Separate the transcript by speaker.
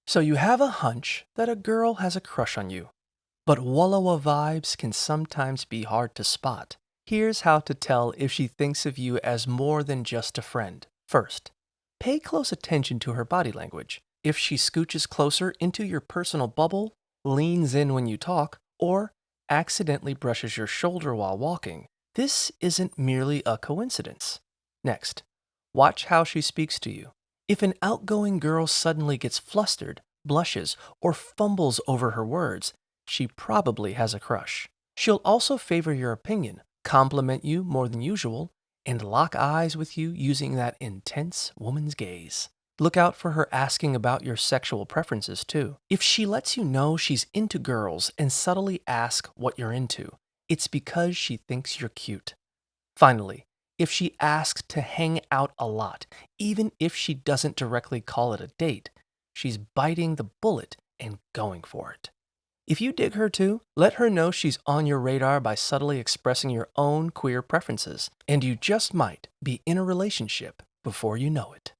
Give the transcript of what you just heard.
Speaker 1: So you have a hunch that a girl has a crush on you, but Wallowa vibes can sometimes be hard to spot. Here's how to tell if she thinks of you as more than just a friend. First, pay close attention to her body language. If she scooches closer into your personal bubble, leans in when you talk, or accidentally brushes your shoulder while walking, this isn't merely a coincidence. Next, watch how she speaks to you. If an outgoing girl suddenly gets flustered, blushes, or fumbles over her words, she probably has a crush. She'll also favor your opinion, compliment you more than usual, and lock eyes with you using that intense woman's gaze. Look out for her asking about your sexual preferences too. If she lets you know she's into girls and subtly asks what you're into, it's because she thinks you're cute. Finally, if she asks to hang out a lot, even if she doesn't directly call it a date, she's biting the bullet and going for it. If you dig her too, let her know she's on your radar by subtly expressing your own queer preferences, and you just might be in a relationship before you know it.